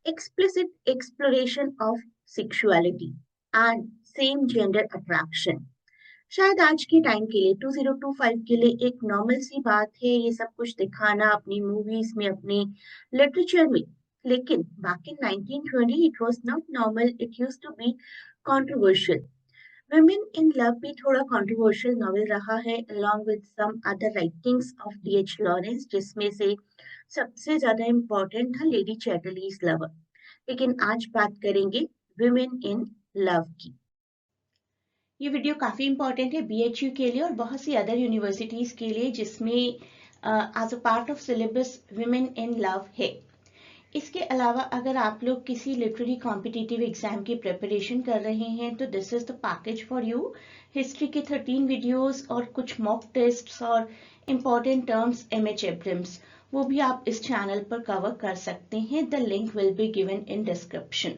explicit exploration of sexuality and same gender attraction। शायद आज के टाइम के लिए 2025 के लिए एक नॉर्मल सी बात है ये सब कुछ दिखाना अपनी मूवीज में, अपने लिटरेचर में। लेकिन back in 1920 it was not normal, it used to be controversial. Women in love भी थोड़ा कंट्रोवर्शियल नॉवेल रहा है along with some other writings of D.H. Lawrence, जिसमें से सबसे ज्यादा इम्पोर्टेंट था लेडी चैटरलीज लवर। लेकिन आज बात करेंगे वुमेन इन लव की। ये वीडियो काफ़ी इंपॉर्टेंट है बीएचयू के लिए और बहुत सी अदर यूनिवर्सिटीज़ के लिए जिसमें as a part of syllabus women in love है। इसके अलावा अगर आप लोग किसी लिटरेरी कॉम्पिटिटिव एग्जाम की प्रिपरेशन कर रहे हैं तो this is the package for you. History के 13 वीडियोस और कुछ मॉक टेस्ट्स और इम्पॉर्टेंट टर्म्स एमएच एब्रम्स वो भी आप इस चैनल पर कवर कर सकते हैं। The link will be given in description.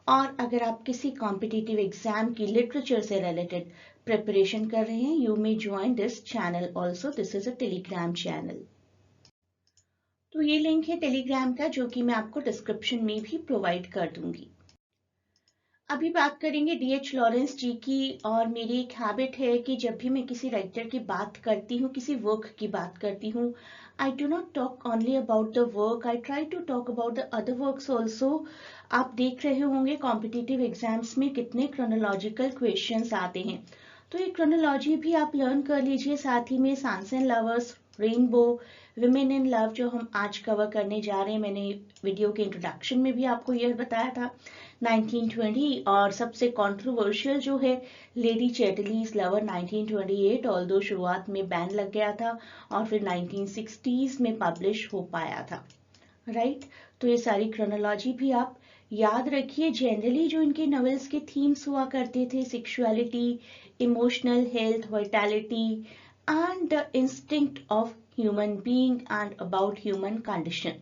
और अगर आप किसी कॉम्पिटिटिव एग्जाम की लिटरेचर से रिलेटेड प्रिपरेशन कर रहे हैं you may join this channel also. This is a Telegram channel. तो ये लिंक है टेलीग्राम का जो कि मैं आपको डिस्क्रिप्शन में भी प्रोवाइड कर दूंगी। अभी बात करेंगे डीएच लॉरेंस जी की। और मेरी एक हैबिट है कि जब भी मैं किसी राइटर की बात करती हूँ, किसी वर्क की बात करती हूँ, I do not talk only about the work, I try to talk about the other works also. आप देख रहे होंगे कॉम्पिटिटिव एग्जाम्स में कितने क्रोनोलॉजिकल क्वेश्चंस आते हैं, तो ये क्रोनोलॉजी भी आप लर्न कर लीजिए। साथ ही में sons and lovers, rainbow, women in love जो हम आज कवर करने जा रहे हैं, मैंने वीडियो के इंट्रोडक्शन में भी आपको यह बताया था 1920। और सबसे कंट्रोवर्शियल जो है लेडी चैटरलीज लवर 1928, ऑल्दो शुरुआत में बैन लग गया था और फिर 1960s में पब्लिश हो पाया था। राइट तो ये सारी क्रोनोलॉजी भी आप याद रखिए। जनरली जो इनके नॉवेल्स के थीम्स हुआ करते थे, sexuality, emotional health, vitality and the instinct of human being and about human condition.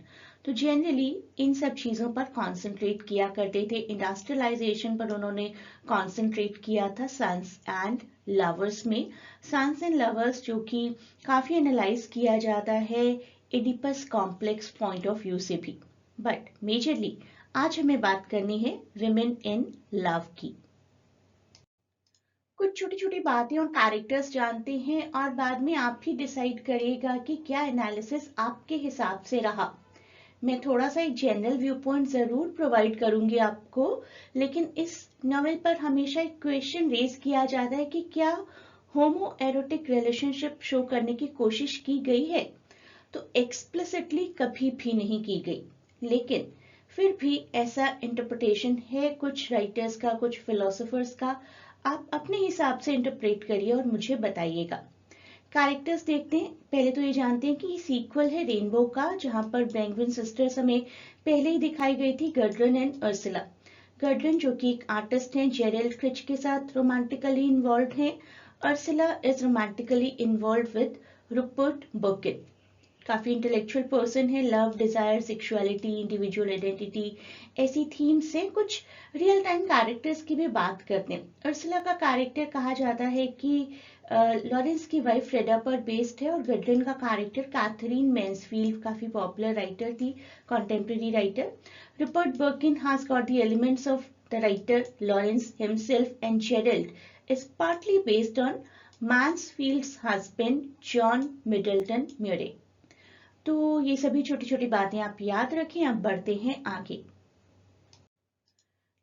तो जनरली इन सब चीजों पर कंसंट्रेट किया करते थे। इंडस्ट्रियलाइजेशन पर उन्होंने कंसंट्रेट किया था सन्स एंड लवर्स में। सन्स एंड लवर्स जो कि काफी एनालाइज किया जाता है Oedipus complex point of view से भी। बट मेजरली आज हमें बात करनी है विमेन इन लव की। कुछ छोटी छोटी बातें और कैरेक्टर्स जानते हैं और बाद में आप ही डिसाइड करिएगा कि क्या एनालिसिस आपके हिसाब से रहा। मैं थोड़ा सा एक जनरल व्यू पॉइंट जरूर प्रोवाइड करूंगी आपको, लेकिन इस नॉवेल पर हमेशा एक क्वेश्चन रेज किया जाता है कि क्या होमो एरोटिक रिलेशनशिप शो करने की कोशिश की गई है। तो एक्सप्लिसिटली कभी भी नहीं की गई, लेकिन फिर भी ऐसा इंटरप्रिटेशन है कुछ राइटर्स का, कुछ फिलोसोफर्स का। आप अपने हिसाब से इंटरप्रेट करिए और मुझे बताइएगा। कैरेक्टर्स देखते हैं। पहले तो ये जानते हैं कि ये सीक्वल है रेनबो का, जहां पर पेंगुइन सिस्टर्स हमें पहले ही दिखाई गई थी, गर्ड्रन एंड अर्सिला। गर्ड्रन जो कि एक आर्टिस्ट हैं, जेरेल्ड क्रिच के साथ रोमांटिकली इन्वॉल्व हैं। Ursula is romantically involved with Rupert Birkin. काफी इंटेलेक्चुअल पर्सन है। Love, desire, sexuality, individual identity, ऐसी थीम से कुछ रियल टाइम कैरेक्टर्स की भी बात करते हैं। अर्सला का कैरेक्टर कहा जाता है कि लॉरेंस की वाइफ फ्रेडा पर बेस्ड है और गडलिन का कैरेक्टर कैथरीन मैंसफील्ड, काफी पॉपुलर राइटर थी, contemporary writer. Rupert Birkin has got the elements of the writer Lawrence himself and Gerald is partly based on Mansfield's husband John Middleton Murry. तो ये सभी छोटी छोटी बातें आप याद रखें। अब बढ़ते हैं आगे।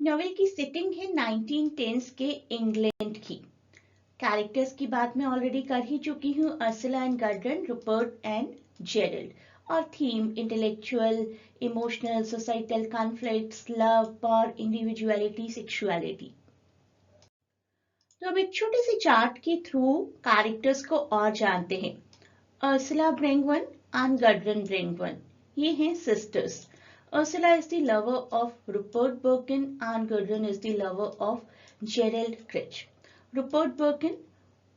नॉवेल की सेटिंग है 1910s के इंग्लैंड की। कैरेक्टर्स की बात मैं ऑलरेडी कर ही चुकी हूँ, अर्सिला एंड गर्डन, रूपर्ट एंड जेरल्ड। और theme intellectual, emotional, societal conflicts, love, power, individuality, sexuality. तो अब एक छोटे से चार्ट के थ्रू कैरेक्टर्स को और जानते हैं। Ursula Brangwen and Gudrun Brangwen. ये हैं sisters. Ursula is the lover of Rupert Birkin and Gudrun is the lover of Gerald Critch. Rupert Birkin,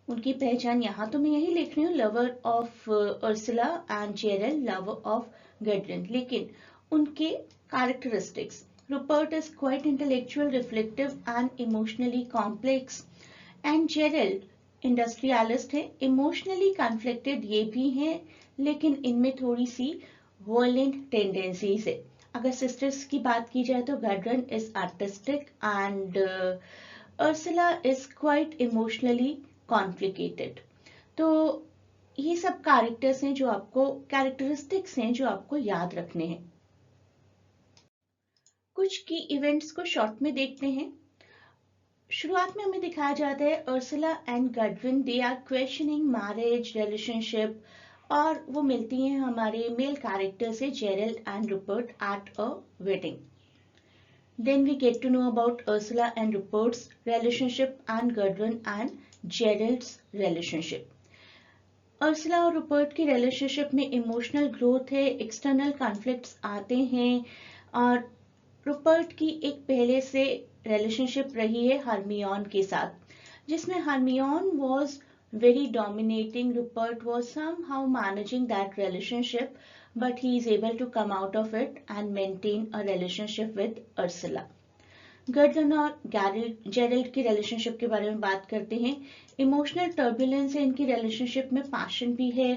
उनकी पहचान यहाँ तो मैं यही लिख रही हूँ, lover of Ursula and Gerald lover of Gudrun. लेकिन उनके characteristics, Rupert is quite intellectual, reflective and emotionally complex, and Gerald industrialist है, इमोशनली कॉन्फ्लिक्टेड ये भी हैं, लेकिन इनमें थोड़ी सी वायलेंट टेंडेंसीज है। अगर सिस्टर्स की बात की जाए तो Gudrun is artistic and Ursula is quite emotionally complicated. तो ये सब कैरेक्टर्स हैं जो आपको कैरेक्टरिस्टिक्स हैं जो आपको याद रखने हैं। कुछ की इवेंट्स को शॉर्ट में देखते हैं। शुरुआत में हमें दिखाया जाता है Ursula and Gudrun they are questioning marriage relationship, और वो मिलती हैं हमारे मेल कैरेक्टर से Gerald and Rupert at a wedding. Then we get to know about Ursula and Rupert's relationship and Gudrun and Gerald's relationship. Arsala और Rupert की relationship में emotional growth है, एक्सटर्नल कॉन्फ्लिक्ट्स आते हैं, और रूपर्ट की एक पहले से रिलेशनशिप रही है हरमियोन के साथ, जिसमें Hermione was very dominating. Rupert was somehow managing that relationship, but he is able to come out of it and maintain a relationship with Ursula. गर्डन और जेरल्ड की रिलेशनशिप के बारे में बात करते हैं। इमोशनल टर्बुलेंस है इनकी रिलेशनशिप में, पैशन भी है,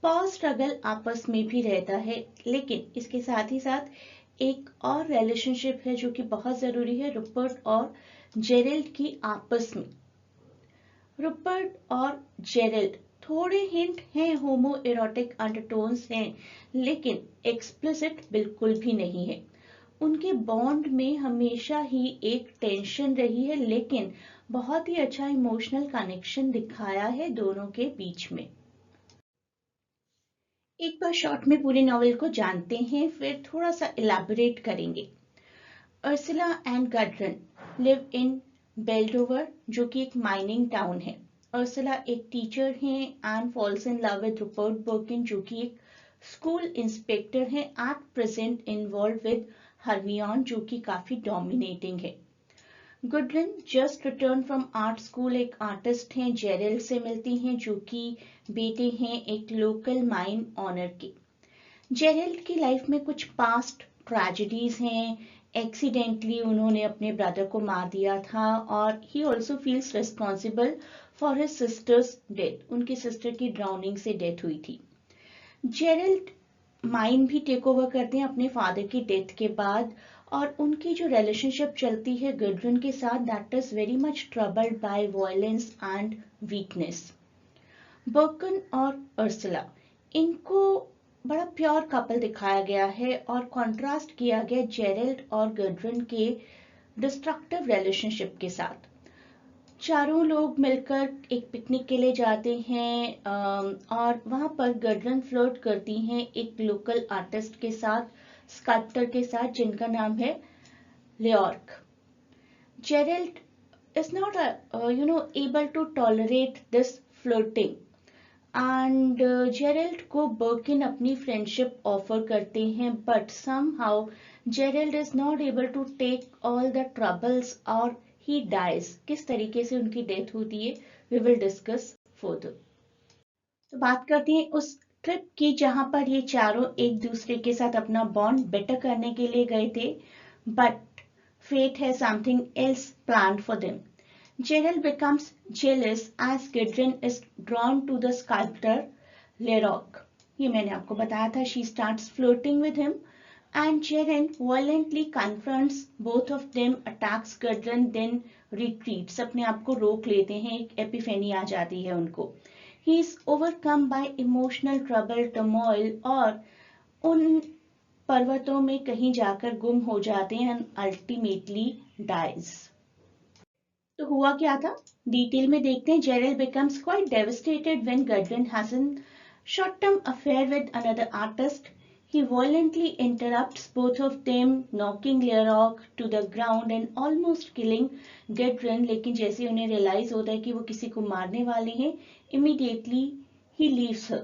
पावर स्ट्रगल आपस में भी रहता है, लेकिन इसके साथ ही साथ एक और रिलेशनशिप है जो कि बहुत जरूरी है, रूपर्ट और जेरल्ड की आपस में। रूपर्ट और जेरल्ड थोड़े हिंट हैं, होमो एरोटिक अंडरटोन्स हैं, लेकिन एक्सप्लिसिट बिल्कुल भी नहीं है। उनके बॉन्ड में हमेशा ही एक टेंशन रही है, लेकिन बहुत ही अच्छा इमोशनल कनेक्शन दिखाया है दोनों के बीच में। एक बार शॉर्ट में पूरे नॉवेल को जानते हैं, फिर थोड़ा सा इलैबोरेट करेंगे। अर्सला एंड गडरन लिव इन बेल्डोवर, जो कि एक माइनिंग टाउन है। अर्सला एक टीचर हैं and falls in love with Rupert Birkin, जो कि एक स्कूल इंस्पेक्टर हैं, at present involve with Hermione, जो कि काफी डोमिनेटिंग है। Gudrun just return from art school, एक आर्टिस्ट हैं, जेरल्ड से मिलती हैं, जो कि बेटे हैं एक लोकल माइन ऑनर के। जेरल्ड की लाइफ में कुछ पास्ट ट्रेजेडीज हैं, एक्सीडेंटली उन्होंने अपने ब्रदर को मार दिया था, और he also feels responsible for his sisters death, उनकी सिस्टर की ड्राउनिंग से डेथ हुई थी। जेरल्ड माइन भी टेक ओवर करते हैं अपने फादर की डेथ के बाद, और उनकी जो रिलेशनशिप चलती है गुडरिन के साथ, that is very much troubled by violence and weakness. Birkin और अर्सला, इनको बड़ा प्योर कपल दिखाया गया है और कॉन्ट्रास्ट किया गया जेरल्ड और गुडरिन के डिस्ट्रक्टिव रिलेशनशिप के साथ। चारों लोग मिलकर एक पिकनिक के लिए जाते हैं, और वहां पर गडरन फ्लर्ट करती हैं एक लोकल आर्टिस्ट के साथ, स्कल्प्टर के साथ, जिनका नाम है Loerke. Gerald is not able to tolerate this flirting, and Gerald को बर्किन अपनी फ्रेंडशिप ऑफर करते हैं, but somehow Gerald is not able to take all the troubles, और he dies। किस तरीके से उनकी डेथ होती है we will discuss further। तो बात करते हैं उस ट्रिप की जहां पर ये चारों एक दूसरे के साथ अपना बॉन्ड बेटर करने के लिए गए थे, but fate has something else planned for them. Gerald becomes jealous as Gudrun is drawn to the sculptor Leroc. ये मैंने आपको बताया था, she starts flirting with him, and Gerald violently confronts both of them, attacks Gudrun, then retreats, अपने आप को रोक लेते हैं, एक एपिफेनी आ जाती है उनको। He is overcome by emotional trouble, turmoil, और उन पर्वतों में कहीं जाकर गुम हो जाते हैं, and ultimately dies। तो हुआ क्या था, डिटेल में देखते हैं। Gerald becomes quite devastated when Gudrun has a short-term affair with another artist. He violently interrupts both of them, knocking Leroc to the ground and almost killing Gudrun. लेकिन जैसे उन्हें रियलाइज होता है कि वो किसी को मारने वाले हैं, immediately he leaves her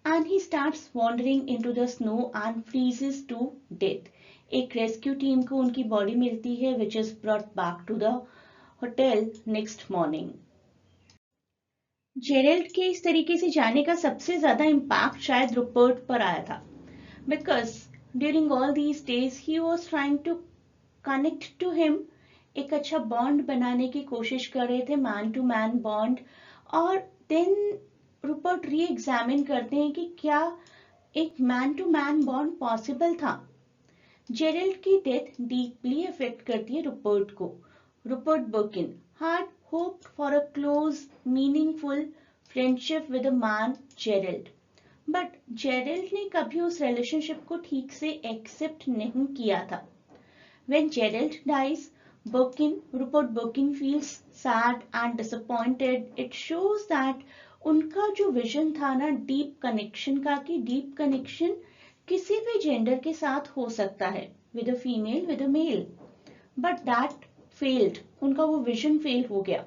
and he starts wandering into the snow and freezes to death. एक रेस्क्यू टीम को उनकी बॉडी मिलती है, which is brought back to the hotel next morning. Gerald के इस तरीके से जाने का सबसे ज्यादा इम्पैक्ट शायद रूपर्ट पर आया था, because during all these days he was trying to connect to him, एक अच्छा बॉन्ड बनाने की कोशिश कर रहे थे, मैन टू मैन बॉन्ड, और देन रूपर्ट री एग्जामिन करते हैं कि क्या एक man to man bond possible था। जेरल्ड की डेथ डीपली अफेक्ट करती है रुपर्ट को. Rupert Birkin had hoped for a close, meaningful friendship with a man, Gerald. But Gerald ने कभी उस रिलेशनशिप को ठीक से एक्सेप्ट नहीं किया था. When Gerald dies, Rupert Birkin feels sad and disappointed. It shows that उनका जो विजन था ना डीप कनेक्शन का, कि डीप कनेक्शन किसी भी जेंडर के साथ हो सकता है, with a female, with a male, but that failed. उनका वो विजन फेल हो गया.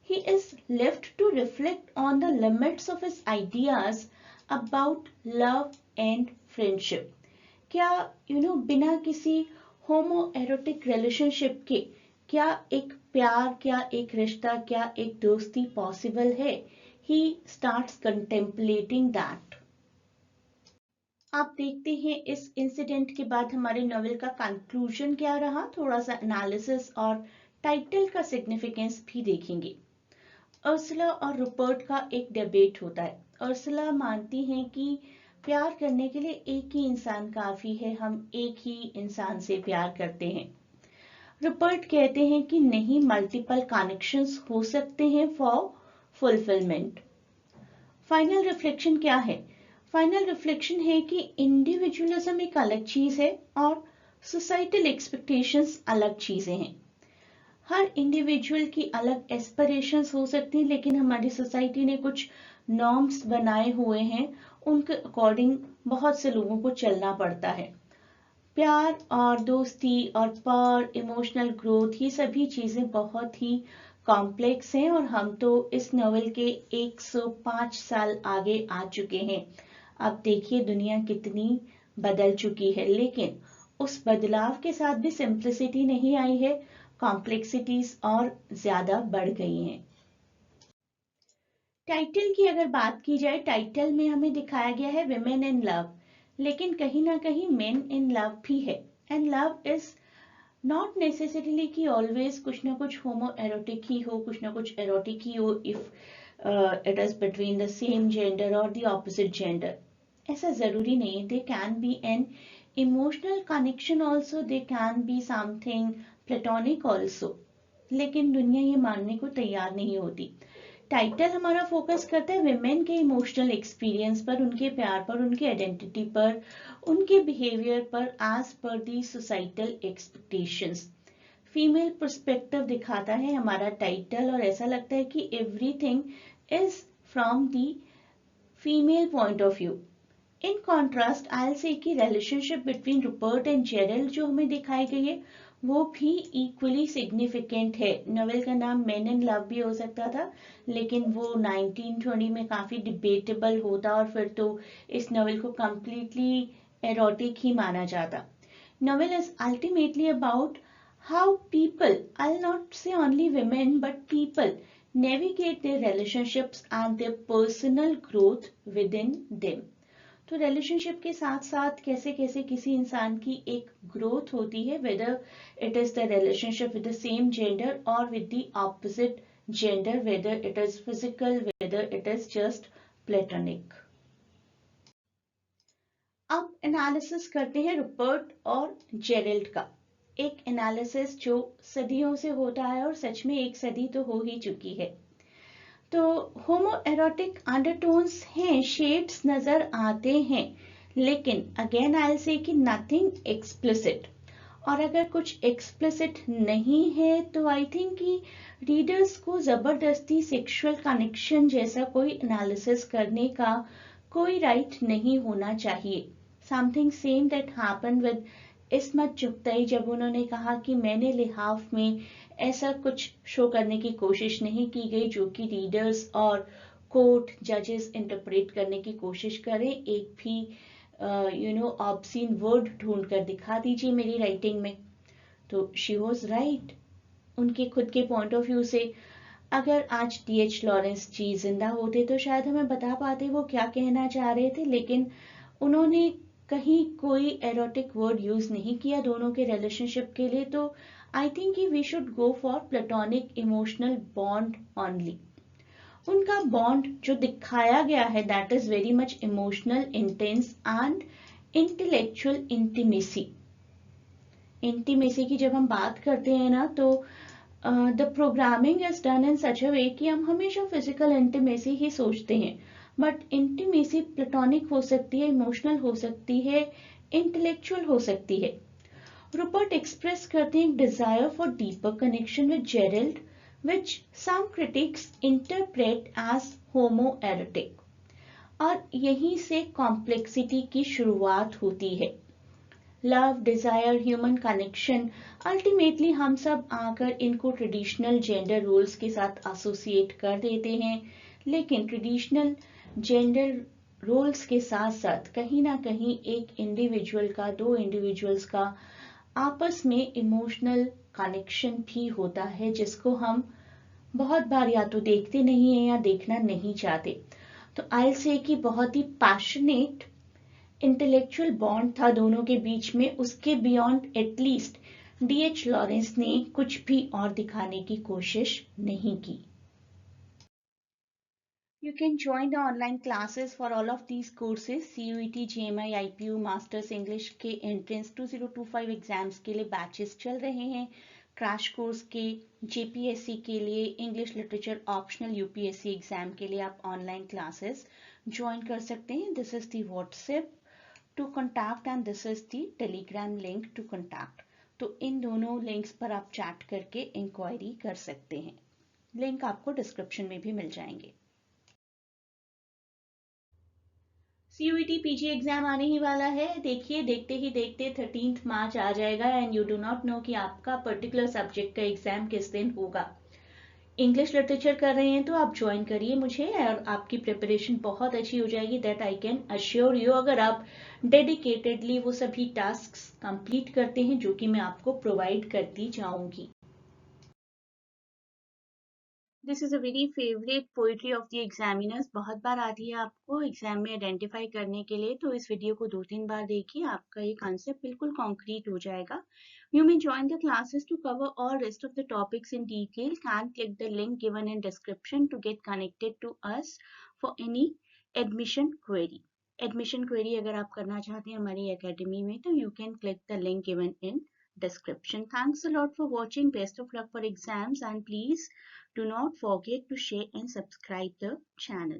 He is left to reflect on the limits of his ideas about love and friendship. क्या बिना किसी होमो एरोटिक रिलेशनशिप के क्या एक प्यार, क्या एक रिश्ता, क्या एक दोस्ती पॉसिबल है? He starts contemplating that. आप देखते हैं इस इंसिडेंट के बाद हमारे नॉवेल का कंक्लूजन क्या रहा, थोड़ा सा एनालिसिस और टाइटल का सिग्निफिकेंस भी देखेंगे. अर्सला और रुपर्ट का एक डिबेट होता है. अर्सला मानती हैं कि प्यार करने के लिए एक ही इंसान काफी है, हम एक ही इंसान से प्यार करते हैं. रुपर्ट कहते हैं कि नहीं, मल्टीपल कनेक्शंस हो सकते हैं फॉर फुलफिलमेंट. फाइनल रिफ्लेक्शन क्या है? फाइनल रिफ्लेक्शन है कि इंडिविजुअलिज्म एक अलग चीज है और सोसाइटल एक्सपेक्टेशंस अलग चीजें हैं. हर इंडिविजुअल की अलग एस्पिरेशंस हो सकती हैं, लेकिन हमारी सोसाइटी ने कुछ नॉर्म्स बनाए हुए हैं, उनके अकॉर्डिंग बहुत से लोगों को चलना पड़ता है. प्यार और दोस्ती और पावर, इमोशनल ग्रोथ, ये सभी चीजें बहुत ही कॉम्प्लेक्स हैं और हम तो इस नॉवेल के 105 साल आगे आ चुके हैं. अब देखिए दुनिया कितनी बदल चुकी है, लेकिन उस बदलाव के साथ भी सिंप्लिसिटी नहीं आई है, कॉम्प्लेक्सिटीज और ज्यादा बढ़ गई हैं. टाइटल की अगर बात की जाए, टाइटल में हमें दिखाया गया है विमेन इन लव, लेकिन कहीं ना कहीं मेन इन लव भी है. And love is not necessarily कि ऑलवेज कुछ ना कुछ होमो एरोटिक ही हो, कुछ ना कुछ एरोटिक ही हो, if it is between the same gender और द ऑपोजिट जेंडर. ऐसा जरूरी नहीं है. They can be an emotional connection also, they can be something platonic also, लेकिन दुनिया ये मानने को तैयार नहीं होती. टाइटल हमारा फोकस करता है विमेन के इमोशनल एक्सपीरियंस पर, उनके प्यार पर, उनकी आइडेंटिटी पर, उनके बिहेवियर पर as per the societal expectations. Female perspective दिखाता है हमारा टाइटल और ऐसा लगता है कि everything is from the female point of view. In contrast I will say कि relationship between Rupert and Gerald जो हमें दिखाई गई है वो भी इक्वली सिग्निफिकेंट है. नॉवेल का नाम मेन इन लव भी हो सकता था, लेकिन वो 1920 में काफी डिबेटेबल होता और फिर तो इस नॉवेल को कंप्लीटली एरोटिक ही माना जाता. Novel is ultimately about how people, I will not से only women but people, navigate their relationships and their personal growth within them. तो रिलेशनशिप के साथ साथ कैसे कैसे किसी इंसान की एक ग्रोथ होती है, whether it is the relationship with the same gender और with the opposite gender, whether it is physical, whether it is just platonic. अब एनालिसिस करते हैं रुपर्ट और जेरल्ड का. एक एनालिसिस जो सदियों से होता है और सच में एक सदी तो हो ही चुकी है. तो होमो एरोटिक अंडरटोन्स हैं, शेड्स नजर आते हैं, लेकिन अगेन आई विल से कि नथिंग एक्सप्लिसिट. और अगर कुछ एक्सप्लिसिट नहीं है तो आई थिंक कि रीडर्स को जबरदस्ती सेक्सुअल कनेक्शन जैसा कोई एनालिसिस करने का कोई राइट नहीं होना चाहिए. Something same that happened with Ismat Chughtai, जब उन्होंने कहा कि मैंने लिहाफ में ऐसा कुछ शो करने की कोशिश नहीं की गई जो कि रीडर्स और कोर्ट जजेस इंटरप्रेट करने की कोशिश करें. एक भी ऑब्सीन वर्ड ढूंढ कर दिखा दीजिए मेरी राइटिंग में. तो शी वॉज राइट उनके खुद के पॉइंट ऑफ व्यू से. अगर आज D.H. लॉरेंस जी जिंदा होते तो शायद हमें बता पाते वो क्या कहना चाह रहे थे, लेकिन उन्होंने कहीं कोई एरोटिक वर्ड यूज नहीं किया दोनों के रिलेशनशिप के लिए. तो I think we should go for platonic emotional bond only. उनका बॉन्ड जो दिखाया गया है that is very much emotional, intense and intellectual intimacy. Intimacy की जब हम बात करते हैं ना, तो the programming is done in such a way कि हम हमेशा फिजिकल इंटीमेसी ही सोचते हैं, बट इंटीमेसी प्लेटोनिक हो सकती है, इमोशनल हो सकती है, इंटेलेक्चुअल हो सकती है। रूपर्ट एक्सप्रेस करते हैं desire for deeper connection with Gerald, which some critics interpret as homoerotic, और यहीं से कॉम्प्लेक्सिटी की शुरुआत होती है। Love, desire, human connection, ultimately हम सब आकर इनको ट्रेडिशनल जेंडर रोल्स के साथ एसोसिएट कर देते हैं, लेकिन ट्रेडिशनल जेंडर रोल्स के साथ साथ कहीं ना कहीं एक इंडिविजुअल का, दो इंडिविजुअल्स का आपस में इमोशनल कनेक्शन भी होता है, जिसको हम बहुत बार या तो देखते नहीं है या देखना नहीं चाहते। तो आई से कि बहुत ही पैशनेट इंटेलेक्चुअल बॉन्ड था दोनों के बीच में, उसके बियॉन्ड एटलीस्ट डीएच लॉरेंस ने कुछ भी और दिखाने की कोशिश नहीं की। You can join the online classes for all of these courses. CUET, JMI, IPU, Masters English के एंट्रेंस 2025 एग्जाम्स के लिए बैचेस चल रहे हैं। क्रैश कोर्स के जेपीएससी के लिए, English literature optional UPSC exam के लिए आप ऑनलाइन क्लासेस ज्वाइन कर सकते हैं। This is the WhatsApp to contact and this is the Telegram link to contact. तो इन दोनों लिंक्स पर आप चैट करके इंक्वायरी कर सकते हैं। लिंक आपको डिस्क्रिप्शन में भी मिल जाएंगे। सीयूईटी पीजी एग्जाम आने ही वाला है। देखिए, देखते ही देखते 13 मार्च आ जाएगा and you do not know कि आपका पर्टिकुलर सब्जेक्ट का एग्जाम किस दिन होगा। इंग्लिश लिटरेचर कर रहे हैं तो आप ज्वाइन करिए मुझे, और आपकी प्रिपरेशन बहुत अच्छी हो जाएगी, that I can assure you, अगर आप डेडिकेटेडली वो सभी टास्क कंप्लीट करते हैं जो कि मैं आपको प्रोवाइड करती जाऊंगी। This is a very favourite poetry of the examiners, बहुत बार आती है आपको एग्जाम में आइडेंटिफाई करने के लिए, तो इस वीडियो को 2-3 बार देखिए, आपका ये कॉन्सेप्ट बिल्कुल कॉन्क्रीट हो जाएगा। You may join the classes to cover all rest of the topics in detail. Can click the link given in description to get connected to us for any admission query. Admission query अगर आप करना चाहते हैं हमारी academy में, तो you can click the link given in description. Thanks a lot for watching. Best of luck for exams, and please do not forget to share and subscribe the channel.